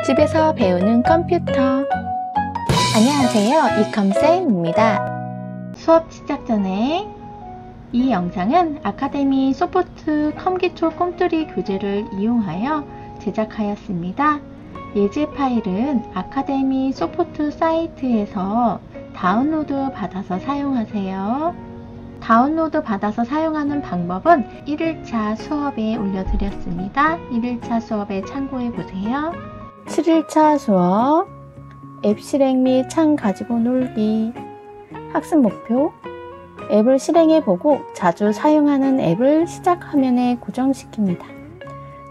집에서 배우는 컴퓨터. 안녕하세요, 이컴쌤입니다. 수업 시작 전에 이 영상은 아카데미 소프트 컴기초 꿈틀이 교재를 이용하여 제작하였습니다. 예제 파일은 아카데미 소프트 사이트에서 다운로드 받아서 사용하세요. 다운로드 받아서 사용하는 방법은 1일차 수업에 올려드렸습니다. 1일차 수업에 참고해보세요. 7일차 수업, 앱 실행 및 창 가지고 놀기. 학습 목표, 앱을 실행해보고 자주 사용하는 앱을 시작 화면에 고정시킵니다.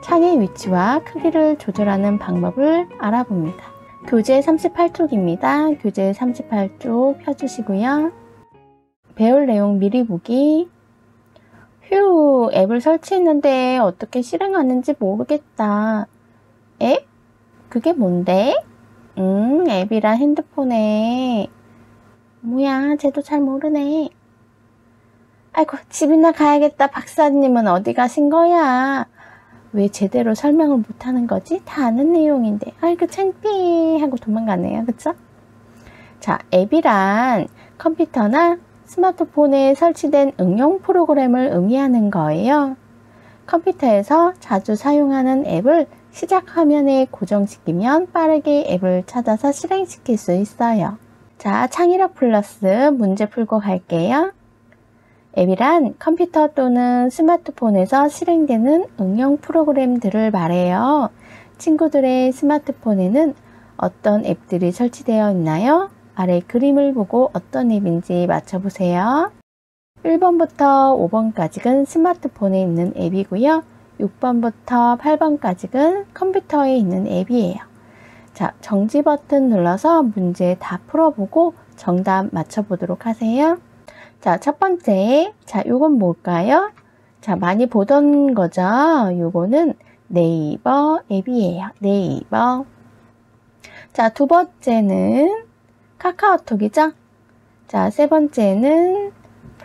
창의 위치와 크기를 조절하는 방법을 알아봅니다. 교재 38쪽입니다. 교재 38쪽 펴주시고요. 배울 내용 미리 보기. 휴, 앱을 설치했는데 어떻게 실행하는지 모르겠다. 앱? 그게 뭔데? 앱이란 핸드폰에. 뭐야, 쟤도 잘 모르네. 아이고, 집이나 가야겠다. 박사님은 어디 가신 거야? 왜 제대로 설명을 못하는 거지? 다 아는 내용인데. 아이고, 창피하고 도망가네요. 그쵸? 자, 앱이란 컴퓨터나 스마트폰에 설치된 응용 프로그램을 의미하는 거예요. 컴퓨터에서 자주 사용하는 앱을 시작 화면에 고정시키면 빠르게 앱을 찾아서 실행시킬 수 있어요. 자, 창의력 플러스 문제 풀고 갈게요. 앱이란 컴퓨터 또는 스마트폰에서 실행되는 응용 프로그램들을 말해요. 친구들의 스마트폰에는 어떤 앱들이 설치되어 있나요? 아래 그림을 보고 어떤 앱인지 맞춰보세요. 1번부터 5번까지는 스마트폰에 있는 앱이고요. 6번부터 8번까지는 컴퓨터에 있는 앱이에요. 자, 정지 버튼 눌러서 문제 다 풀어보고 정답 맞춰보도록 하세요. 자, 첫 번째, 자, 요건 뭘까요? 자, 많이 보던 거죠? 요거는 네이버 앱이에요. 네이버. 자, 두 번째는 카카오톡이죠? 자, 세 번째는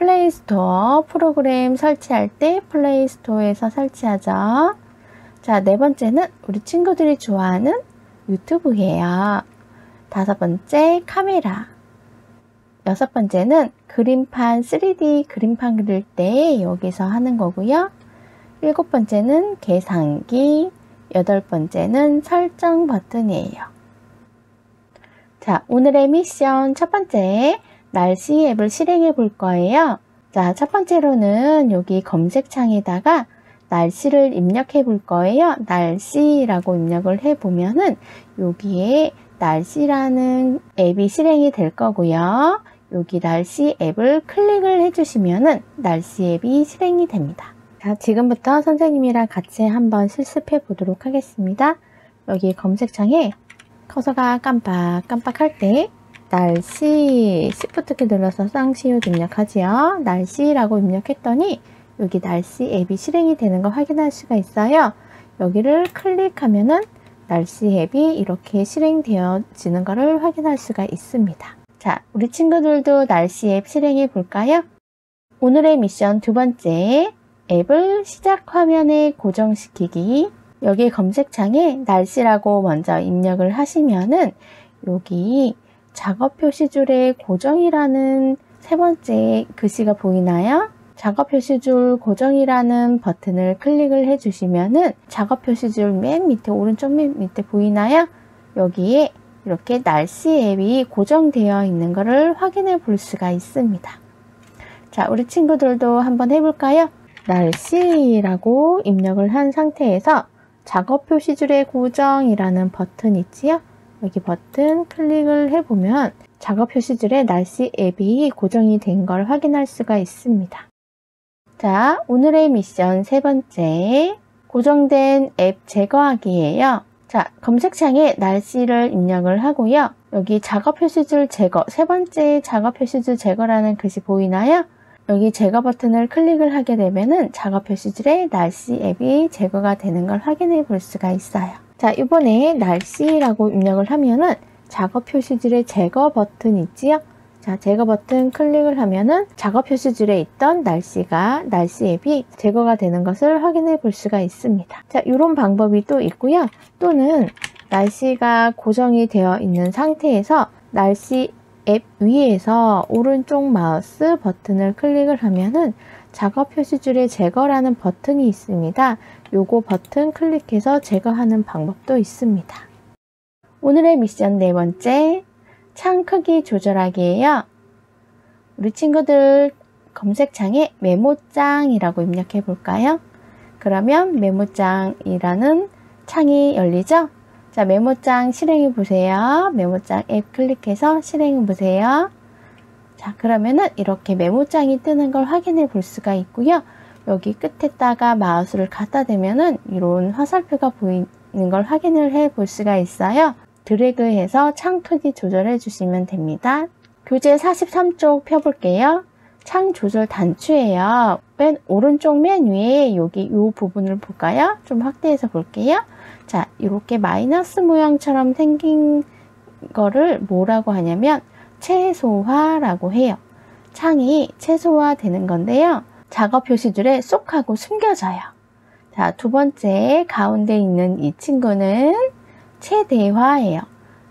플레이스토어, 프로그램 설치할 때 플레이스토어에서 설치하죠. 자, 네 번째는 우리 친구들이 좋아하는 유튜브예요. 다섯 번째, 카메라. 여섯 번째는 그림판, 3D 그림판 그릴 때 여기서 하는 거고요. 일곱 번째는 계산기. 여덟 번째는 설정 버튼이에요. 자, 오늘의 미션 첫 번째, 날씨 앱을 실행해 볼 거예요. 자, 첫 번째로는 여기 검색창에다가 날씨를 입력해 볼 거예요. 날씨라고 입력을 해 보면은 여기에 날씨라는 앱이 실행이 될 거고요. 여기 날씨 앱을 클릭을 해 주시면은 날씨 앱이 실행이 됩니다. 자, 지금부터 선생님이랑 같이 한번 실습해 보도록 하겠습니다. 여기 검색창에 커서가 깜빡깜빡할 때 날씨 시프트키 눌러서 쌍시옷 입력하지요. 날씨라고 입력했더니 여기 날씨 앱이 실행이 되는 거 확인할 수가 있어요. 여기를 클릭하면은 날씨 앱이 이렇게 실행되어지는 것을 확인할 수가 있습니다. 자, 우리 친구들도 날씨 앱 실행해 볼까요? 오늘의 미션 두 번째, 앱을 시작 화면에 고정시키기. 여기 검색창에 날씨라고 먼저 입력을 하시면은 여기 작업 표시줄의 고정이라는 세 번째 글씨가 보이나요? 작업 표시줄 고정이라는 버튼을 클릭을 해 주시면은 작업 표시줄 맨 밑에, 오른쪽 맨 밑에 보이나요? 여기에 이렇게 날씨 앱이 고정되어 있는 것을 확인해 볼 수가 있습니다. 자, 우리 친구들도 한번 해볼까요? 날씨라고 입력을 한 상태에서 작업 표시줄의 고정이라는 버튼 있지요? 여기 버튼 클릭을 해보면 작업 표시줄에 날씨 앱이 고정이 된 걸 확인할 수가 있습니다. 자, 오늘의 미션 세 번째, 고정된 앱 제거하기예요. 자, 검색창에 날씨를 입력을 하고요. 여기 작업 표시줄 제거, 세 번째 작업 표시줄 제거라는 글씨 보이나요? 여기 제거 버튼을 클릭을 하게 되면은 작업 표시줄에 날씨 앱이 제거가 되는 걸 확인해 볼 수가 있어요. 자, 이번에 날씨라고 입력을 하면은 작업 표시줄에 제거 버튼 있지요? 자, 제거 버튼 클릭을 하면은 작업 표시줄에 있던 날씨 앱이 제거가 되는 것을 확인해 볼 수가 있습니다. 자, 이런 방법이 또 있고요. 또는 날씨가 고정이 되어 있는 상태에서 날씨 앱 위에서 오른쪽 마우스 버튼을 클릭을 하면은 작업 표시줄의 제거라는 버튼이 있습니다. 요거 버튼 클릭해서 제거하는 방법도 있습니다. 오늘의 미션 네 번째, 창 크기 조절하기예요. 우리 친구들 검색창에 메모장이라고 입력해 볼까요? 그러면 메모장이라는 창이 열리죠? 자, 메모장 실행해 보세요. 메모장 앱 클릭해서 실행해 보세요. 자, 그러면은 이렇게 메모장이 뜨는 걸 확인해 볼 수가 있고요. 여기 끝에다가 마우스를 갖다 대면은 이런 화살표가 보이는 걸 확인을 해 볼 수가 있어요. 드래그해서 창 크기 조절해 주시면 됩니다. 교재 43쪽 펴볼게요. 창 조절 단추예요. 맨 오른쪽 맨 위에 여기 이 부분을 볼까요? 좀 확대해서 볼게요. 자, 이렇게 마이너스 모양처럼 생긴 거를 뭐라고 하냐면 최소화라고 해요. 창이 최소화 되는 건데요. 작업 표시줄에 쏙 하고 숨겨져요. 자, 두 번째 가운데 있는 이 친구는 최대화예요.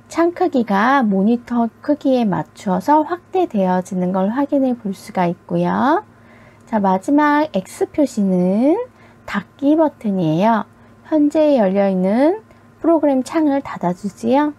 창 크기가 모니터 크기에 맞추어서 확대되어지는 걸 확인해 볼 수가 있고요. 자, 마지막 X 표시는 닫기 버튼이에요. 현재 열려있는 프로그램 창을 닫아주지요.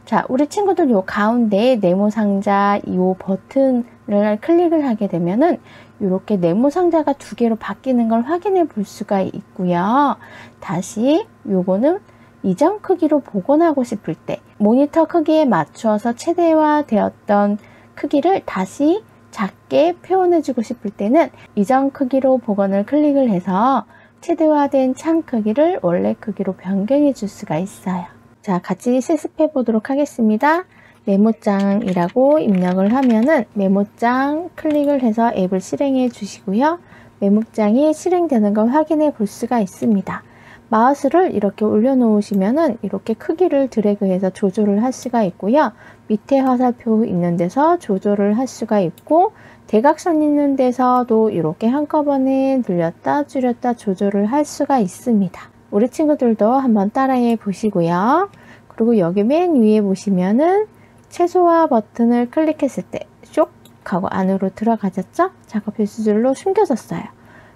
자, 우리 친구들 요 가운데 네모 상자 이 버튼을 클릭을 하게 되면은 이렇게 네모 상자가 두 개로 바뀌는 걸 확인해 볼 수가 있고요. 다시 요거는 이전 크기로 복원하고 싶을 때 모니터 크기에 맞추어서 최대화 되었던 크기를 다시 작게 표현해 주고 싶을 때는 이전 크기로 복원을 클릭을 해서 최대화된 창 크기를 원래 크기로 변경해 줄 수가 있어요. 자, 같이 실습해 보도록 하겠습니다. 메모장이라고 입력을 하면은 메모장 클릭을 해서 앱을 실행해 주시고요. 메모장이 실행되는 걸 확인해 볼 수가 있습니다. 마우스를 이렇게 올려놓으시면은 이렇게 크기를 드래그해서 조절을 할 수가 있고요. 밑에 화살표 있는 데서 조절을 할 수가 있고 대각선 있는 데서도 이렇게 한꺼번에 늘렸다 줄였다 조절을 할 수가 있습니다. 우리 친구들도 한번 따라해 보시고요. 그리고 여기 맨 위에 보시면은 최소화 버튼을 클릭했을 때 쇽 하고 안으로 들어가졌죠? 작업 표시줄로 숨겨졌어요.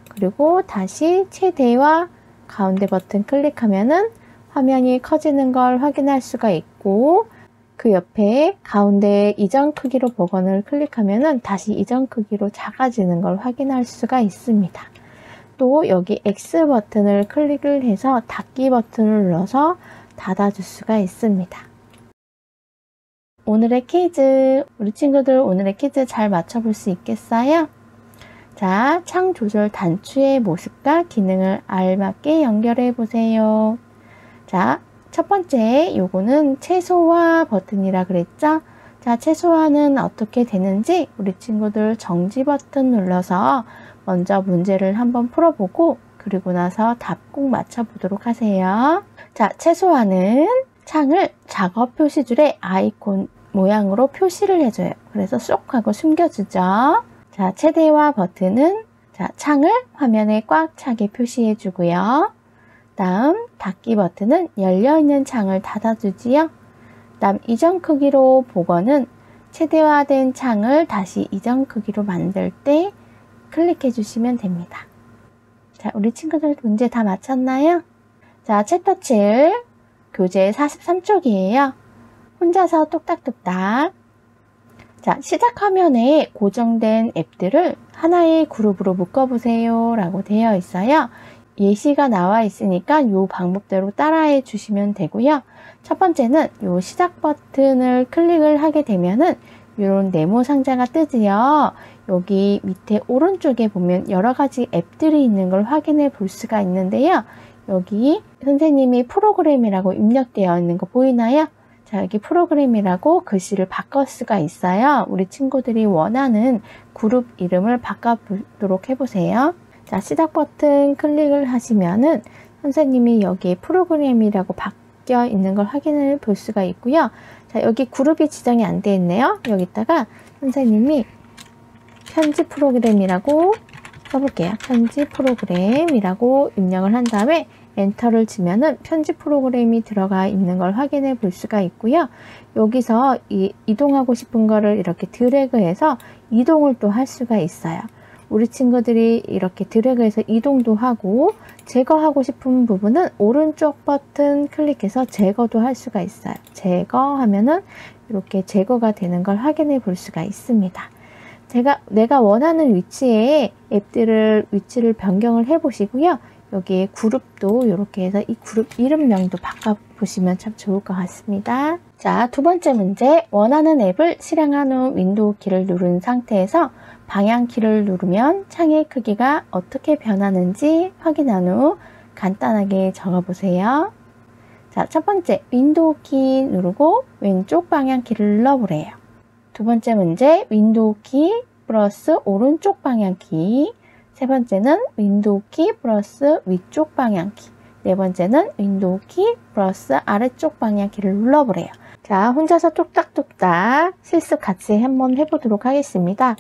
그리고 다시 최대화 가운데 버튼 클릭하면은 화면이 커지는 걸 확인할 수가 있고 그 옆에 가운데 이전 크기로 복원을 클릭하면은 다시 이전 크기로 작아지는 걸 확인할 수가 있습니다. 또 여기 X 버튼을 클릭을 해서 닫기 버튼을 눌러서 닫아줄 수가 있습니다. 오늘의 퀴즈, 우리 친구들 오늘의 퀴즈 잘 맞춰볼 수 있겠어요? 자, 창 조절 단추의 모습과 기능을 알맞게 연결해 보세요. 자, 첫 번째 요거는 최소화 버튼이라 그랬죠? 자, 최소화는 어떻게 되는지 우리 친구들 정지 버튼 눌러서 먼저 문제를 한번 풀어보고 그리고 나서 답 꼭 맞춰보도록 하세요. 자, 최소화는 창을 작업 표시줄의 아이콘 모양으로 표시를 해줘요. 그래서 쏙 하고 숨겨주죠. 자, 최대화 버튼은 자, 창을 화면에 꽉 차게 표시해 주고요. 다음 닫기 버튼은 열려있는 창을 닫아주지요. 다음 이전 크기로 복원은 최대화된 창을 다시 이전 크기로 만들 때 클릭해 주시면 됩니다. 자, 우리 친구들 문제 다 맞췄나요? 자, 챕터 7 교재 43쪽이에요. 혼자서 뚝딱뚝딱. 자, 시작 화면에 고정된 앱들을 하나의 그룹으로 묶어보세요 라고 되어 있어요. 예시가 나와 있으니까 이 방법대로 따라해 주시면 되고요. 첫 번째는 이 시작 버튼을 클릭을 하게 되면은 이런 네모 상자가 뜨지요. 여기 밑에 오른쪽에 보면 여러 가지 앱들이 있는 걸 확인해 볼 수가 있는데요. 여기 선생님이 프로그램이라고 입력되어 있는 거 보이나요? 자, 여기 프로그램이라고 글씨를 바꿀 수가 있어요. 우리 친구들이 원하는 그룹 이름을 바꿔보도록 해보세요. 자, 시작 버튼 클릭을 하시면은 선생님이 여기 프로그램이라고 바뀌어 있는 걸 확인을 볼 수가 있고요. 자, 여기 그룹이 지정이 안 되어 있네요. 여기다가 선생님이 편집 프로그램이라고 써볼게요. 편집 프로그램이라고 입력을 한 다음에 엔터를 치면은 편집 프로그램이 들어가 있는 걸 확인해 볼 수가 있고요. 여기서 이동하고 싶은 거를 이렇게 드래그해서 이동을 또 할 수가 있어요. 우리 친구들이 이렇게 드래그해서 이동도 하고 제거하고 싶은 부분은 오른쪽 버튼 클릭해서 제거도 할 수가 있어요. 제거하면은 이렇게 제거가 되는 걸 확인해 볼 수가 있습니다. 내가 원하는 위치에 앱들을 위치를 변경을 해 보시고요. 여기에 그룹도 이렇게 해서 이 그룹 이름명도 바꿔보시면 참 좋을 것 같습니다. 자, 두 번째 문제. 원하는 앱을 실행한 후 윈도우 키를 누른 상태에서 방향 키를 누르면 창의 크기가 어떻게 변하는지 확인한 후 간단하게 적어보세요. 자, 첫 번째, 윈도우 키 누르고 왼쪽 방향 키를 눌러보래요. 두 번째 문제, 윈도우 키 플러스 오른쪽 방향 키. 세 번째는 윈도우 키 플러스 위쪽 방향 키. 네 번째는 윈도우 키 플러스 아래쪽 방향 키를 눌러보래요. 자, 혼자서 뚝딱뚝딱 실습 같이 한번 해보도록 하겠습니다.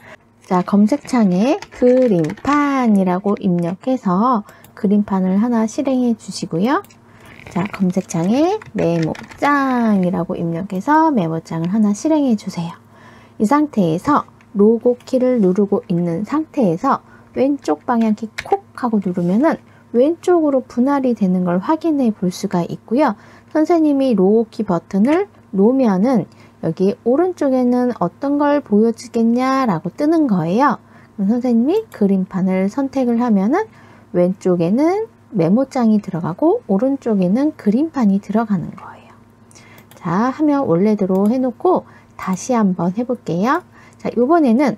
자, 검색창에 그림판이라고 입력해서 그림판을 하나 실행해 주시고요. 자, 검색창에 메모장이라고 입력해서 메모장을 하나 실행해 주세요. 이 상태에서 로고 키를 누르고 있는 상태에서 왼쪽 방향키 콕 하고 누르면은 왼쪽으로 분할이 되는 걸 확인해 볼 수가 있고요. 선생님이 로고 키 버튼을 놓으면은 여기 오른쪽에는 어떤 걸 보여주겠냐라고 뜨는 거예요. 그럼 선생님이 그림판을 선택을 하면은 왼쪽에는 메모장이 들어가고 오른쪽에는 그림판이 들어가는 거예요. 자, 하면 원래대로 해놓고 다시 한번 해볼게요. 자, 이번에는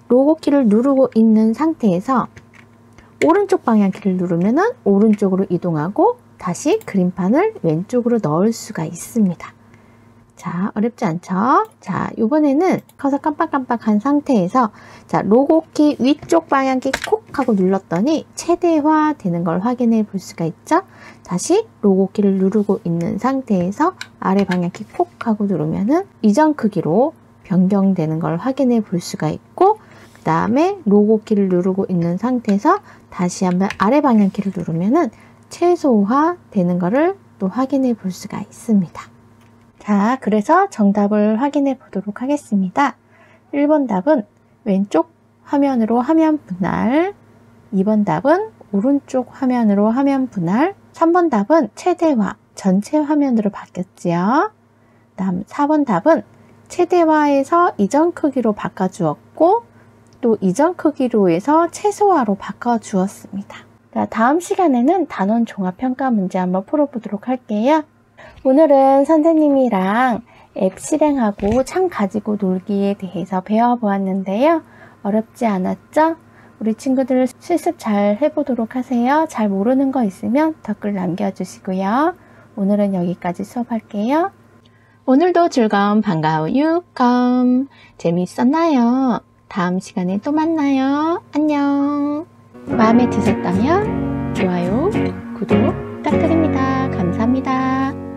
로고 키를 누르고 있는 상태에서 오른쪽 방향 키를 누르면은 오른쪽으로 이동하고 다시 그림판을 왼쪽으로 넣을 수가 있습니다. 자, 어렵지 않죠? 자, 이번에는 커서 깜빡깜빡한 상태에서 자, 로고 키 위쪽 방향키 콕 하고 눌렀더니 최대화 되는 걸 확인해 볼 수가 있죠? 다시 로고 키를 누르고 있는 상태에서 아래 방향키 콕 하고 누르면은 이전 크기로 변경되는 걸 확인해 볼 수가 있고, 그 다음에 로고 키를 누르고 있는 상태에서 다시 한번 아래 방향 키를 누르면은 최소화 되는 거를 또 확인해 볼 수가 있습니다. 자, 그래서 정답을 확인해 보도록 하겠습니다. 1번 답은 왼쪽 화면으로 화면 분할, 2번 답은 오른쪽 화면으로 화면 분할, 3번 답은 최대화, 전체 화면으로 바뀌었지요. 다음 4번 답은 최대화에서 이전 크기로 바꿔주었고 또 이전 크기로 해서 최소화로 바꿔주었습니다. 자, 다음 시간에는 단원 종합평가 문제 한번 풀어보도록 할게요. 오늘은 선생님이랑 앱 실행하고 창 가지고 놀기에 대해서 배워보았는데요. 어렵지 않았죠? 우리 친구들 실습 잘 해보도록 하세요. 잘 모르는 거 있으면 댓글 남겨주시고요. 오늘은 여기까지 수업할게요. 오늘도 즐거운 반가운 유컴 재미있었나요? 다음 시간에 또 만나요. 안녕. 마음에 드셨다면 좋아요, 구독 부탁드립니다. 감사합니다.